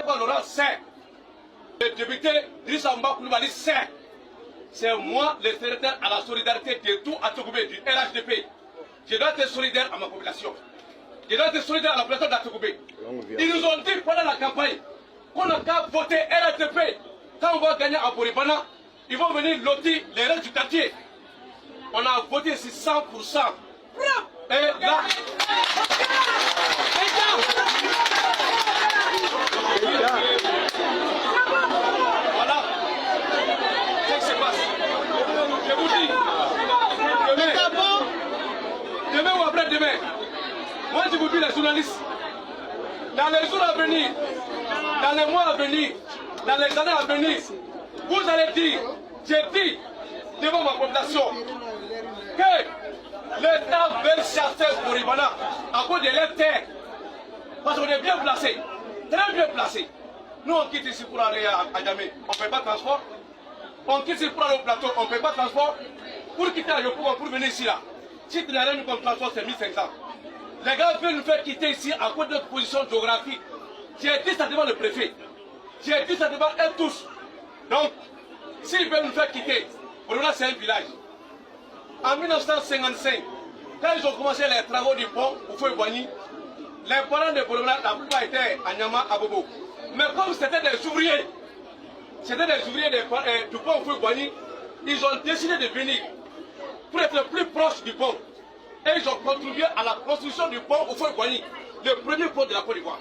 Alpha Laurent sait. Le député Drissa Mba Koulibaly sait. C'est moi le secrétaire à la solidarité de tout Atogoubé, du RHDP. Je dois être solidaire à ma population. Je dois être solidaire à la population d'Atogoubé. Ils nous ont dit pendant la campagne qu'on n'a qu'à voter RHDP. Quand on va gagner à Boribana, ils vont venir lotir les restes du quartier. On a voté sur 100%. Et là... Voilà. Qu'est-ce qui se passe? Je vous dis, demain ou après-demain, moi je vous dis les journalistes, dans les jours à venir, dans les mois à venir, dans les années à venir, vous allez dire, j'ai dit devant ma population que l'État veut chasser Boribana à cause de leur terre. Parce qu'on est bien placé, très bien placé. Nous on quitte ici pour aller à Djamé, on ne paie pas de transport. On quitte ici pour aller au plateau, on ne paie pas de transport. Pour quitter à Yopougon, pour venir ici là, si tu n'as rien comme transport, c'est 1500. Les gars veulent nous faire quitter ici à cause de notre position géographique. J'ai dit ça devant le préfet. J'ai dit ça devant eux tous. Donc, s'ils veulent nous faire quitter, Boribana c'est un village. En 1955, quand ils ont commencé les travaux du pont au feu Boigny, les parents de Boribana, la plupart étaient à Nyama, à Bobo. Mais comme c'était des ouvriers, du pont au feu Boigny, ils ont décidé de venir pour être plus proches du pont. Et ils ont contribué à la construction du pont au feu Boigny, le premier pont de la Côte d'Ivoire.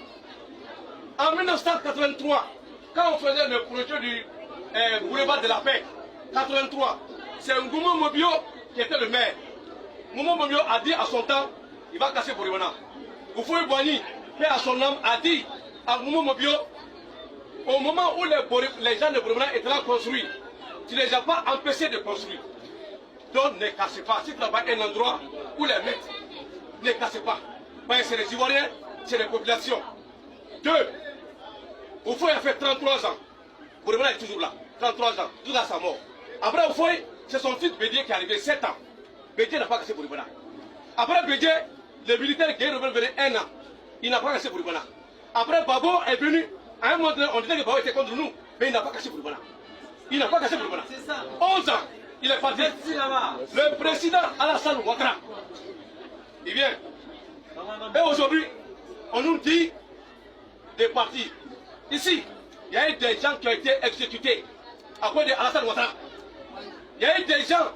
En 1983, quand on faisait le projet du boulevard de la paix, 83, c'est Ngoumo Mobio qui était le maire. Ngoumo Mobio a dit à son temps, il va casser Boribana. Oufoué Boigny, paix à son âme, a dit à Ngoumo Mobio, au moment où les gens de Boribana étaient là construits, tu ne les as pas empêchés de construire. Donc ne cassez pas. Si tu n'as pas un endroit où les mettre, ne cassez pas. Parce que c'est les Ivoiriens, c'est les populations. 2. Oufoué a fait 33 ans. Boribana est toujours là. 33 ans, tout à sa mort. Après Oufoué, c'est son fils Bédié qui est arrivé 7 ans. Bédié n'a pas cassé Boribana. Après Bédié, le militaire qui est revenu 1 an. Il n'a pas cassé Boribana. Après Babo est venu. À un moment donné, on disait que Babo était contre nous, mais il n'a pas cassé Boribana. Il n'a pas cassé Boribana. 11 ans, il est parti. Le président Alassane Ouattara, il vient. Et aujourd'hui, on nous dit des partis. Ici, il y a eu des gens qui ont été exécutés à cause d'Alassane Ouattara. Il y a eu des gens,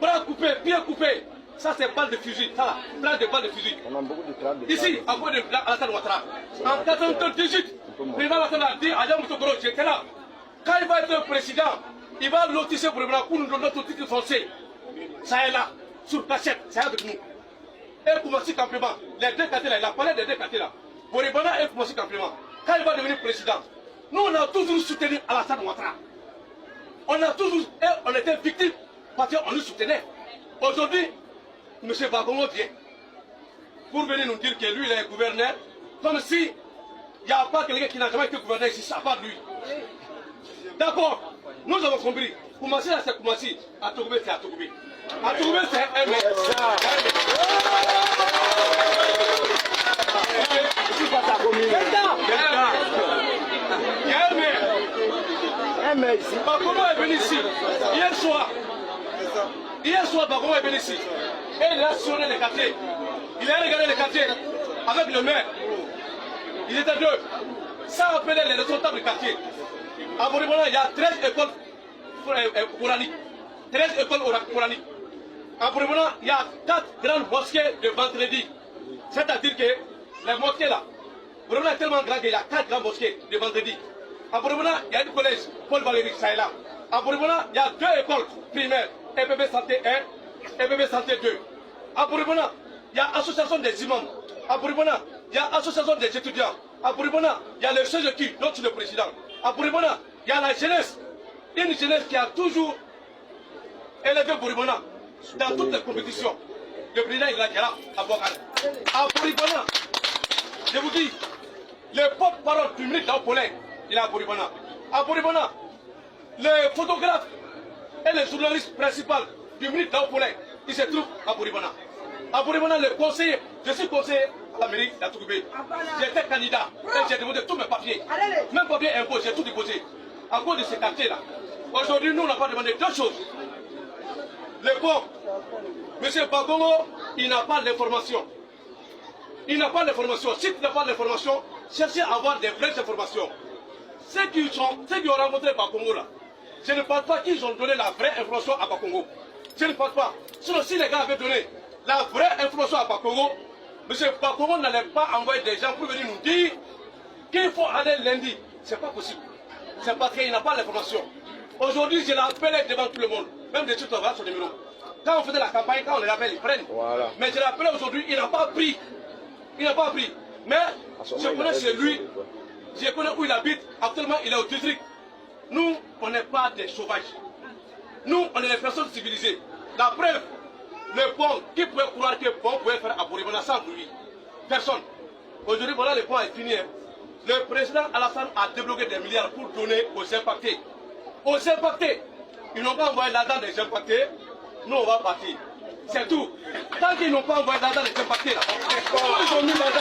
bras coupés, pieds coupés. Ça, c'est balle de fusil. Ça, là, de balles de fusil. On a beaucoup de ici, à cause d'Alassane Ouattara. En 1998, le président Alassane a dit à Jean Moutokoro, j'étais là. Quand il va être président, il va lotisser pour nous donner notre titre foncier. Ça est là, sur cachette, c'est avec nous. Et Koumassi Campement, les deux quartiers là, il a parlé des deux quartiers là. Boribana et Koumassi Campement. Quand il va devenir président, nous on a toujours soutenu Alassane Ouattara. On a toujours, et on était victimes parce qu'on nous soutenait. Aujourd'hui, M. Bagongo vient pour venir nous dire que lui il est gouverneur, comme si il n'y a pas quelqu'un qui n'a jamais été gouverneur ici, ça part de lui. D'accord, nous avons compris. Koumassi là c'est Koumassi, Atogoubé c'est Atogoubé. Atogoubé c'est un mec. Il y a un maire ici. Bagongo est venu ici hier soir Bagongo est venu ici. Et il a sonné les quartiers. Il a regardé les quartiers avec le maire. Ils étaient 2. Ça appelait les responsables du quartier. À Boribana, il y a 13 écoles coraniques. 13 écoles coraniques. À Boribana, il y a 4 grandes mosquées de vendredi. C'est-à-dire que les mosquées là, Boribana est tellement grand qu'il y a 4 grandes mosquées de vendredi. À Boribana, il y a un collège, Paul Valéry, ça est là. À Boribana, il y a 2 écoles primaires, EPB Santé 1, EPB Santé 2. À Boribana, il y a l'association des imams. À Boribana, il y a l'association des étudiants. À Boribana, il y a le CGQ, dont tu es le président. À Boribana, il y a la jeunesse. Une jeunesse qui a toujours élevé Boribana dans toutes les compétitions. Le président il est là, à Boakane. À Boribana, je vous dis, le porte-parole du ministre d'Aupolin, il est à Boribana. À Boribana, le photographe et le journaliste principal du ministre d'Aupolin, il se trouve à Boribana. À Boribana, le conseiller, je suis conseiller à la mairie d'Atoubé. J'étais candidat et j'ai demandé tous mes papiers. Même papier impôt, j'ai tout déposé. À cause de ces quartiers-là. Aujourd'hui, nous, on n'a pas demandé deux choses. Le pont, M. Bakongo, il n'a pas l'information. Il n'a pas l'information. Si tu n'as pas l'information, cherchez à avoir des vraies informations. Ceux qui ont rencontré Bakongo là, je ne pense pas qu'ils ont donné la vraie information à Bakongo. Je ne pense pas. Sinon, si les gars avaient donné la vraie information à Bakongo, M. Bakongo n'allait pas envoyer des gens pour venir nous dire qu'il faut aller lundi. Ce n'est pas possible. C'est parce qu'il n'a pas l'information. Aujourd'hui, je l'ai appelé devant tout le monde. Même des trucs, on va son numéro. Quand on faisait la campagne, quand on les appelle, ils prennent. Voilà. Mais je l'ai appelé aujourd'hui, il n'a pas pris. Il n'a pas pris. Mais je connais chez lui, je connais où il habite. Actuellement, il est au district. Nous, on n'est pas des sauvages. Nous, on est des personnes civilisées. La preuve, le pont, qui pouvait croire que le pont pouvait faire à Bouribana sans lui? Personne. Aujourd'hui, voilà, le pont est fini. Le président Alassane a débloqué des milliards pour donner aux impactés. Aux impactés. Ils n'ont pas envoyé l'argent des impactés. Nous, on va partir. C'est tout. Tant qu'ils n'ont pas envoyé l'argent des impactés, là, ils ont mis l'argent.